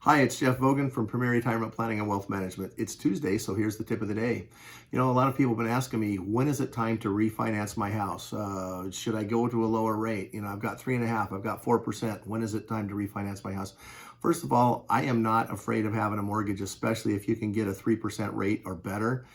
Hi, it's Jeff Vogan from Premier Retirement Planning and Wealth Management. It's Tuesday, so here's the tip of the day. A lot of people have been asking me, when is it time to refinance my house? Should I go to a lower rate? I've got 3.5, I've got 4%. When is it time to refinance my house? First of all, I am not afraid of having a mortgage, especially if you can get a 3% rate or better.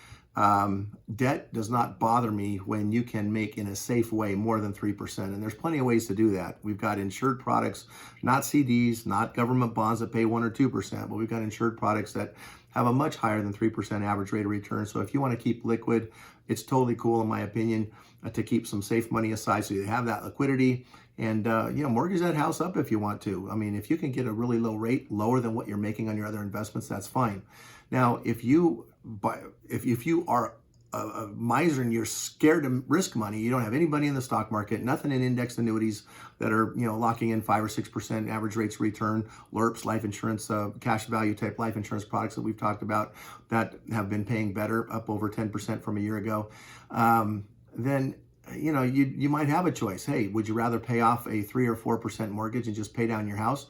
Debt does not bother me when you can make in a safe way more than 3%. And there's plenty of ways to do that. We've got insured products, not CDs, not government bonds that pay 1 or 2%, but we've got insured products that have a much higher than 3% average rate of return. So if you want to keep liquid, it's totally cool, in my opinion, to keep some safe money aside so you have that liquidity. And mortgage that house up if you want to. I mean, if you can get a really low rate, lower than what you're making on your other investments, that's fine. Now, if you are a miser and you're scared to risk money, you don't have any money in the stock market, nothing in indexed annuities that are locking in 5 or 6% average rates of return, LIRPs, life insurance, cash value type life insurance products that we've talked about that have been paying better, up over 10% from a year ago, then you might have a choice. Hey, would you rather pay off a 3 or 4% mortgage and just pay down your house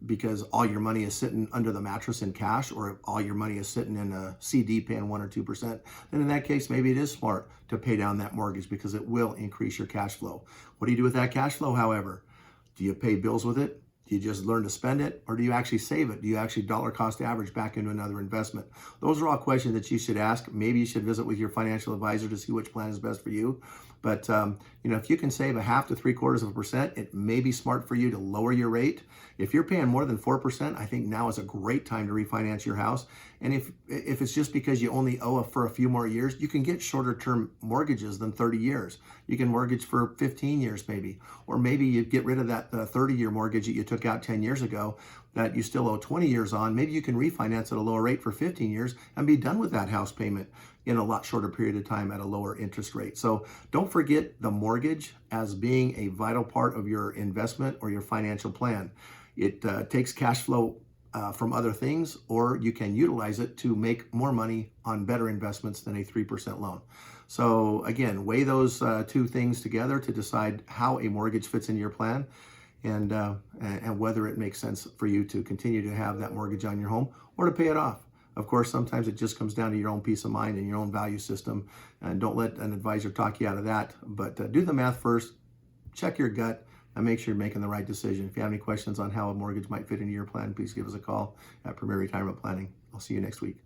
because all your money is sitting under the mattress in cash, or all your money is sitting in a CD paying 1 or 2%? Then in that case, maybe it is smart to pay down that mortgage because it will increase your cash flow. What do you do with that cash flow, however? Do you pay bills with it? Do you just learn to spend it, or do you actually save it? Do you actually dollar cost average back into another investment? Those are all questions that you should ask. Maybe you should visit with your financial advisor to see which plan is best for you. But if you can save 0.5 to 0.75%, it may be smart for you to lower your rate. If you're paying more than 4%, I think now is a great time to refinance your house. And if it's just because you only owe for a few more years, you can get shorter term mortgages than 30 years. You can mortgage for 15 years maybe, or maybe you get rid of that 30-year mortgage that you took out 10 years ago that you still owe 20 years on. Maybe you can refinance at a lower rate for 15 years and be done with that house payment in a lot shorter period of time at a lower interest rate. So don't forget the mortgage as being a vital part of your investment or your financial plan. It takes cash flow from other things, or you can utilize it to make more money on better investments than a 3% loan. So again, weigh those two things together to decide how a mortgage fits into your plan, and whether it makes sense for you to continue to have that mortgage on your home or to pay it off. Of course, sometimes it just comes down to your own peace of mind and your own value system, and don't let an advisor talk you out of that. But do the math first, check your gut, and make sure you're making the right decision. If you have any questions on how a mortgage might fit into your plan, please give us a call at Premier Retirement Planning. I'll see you next week.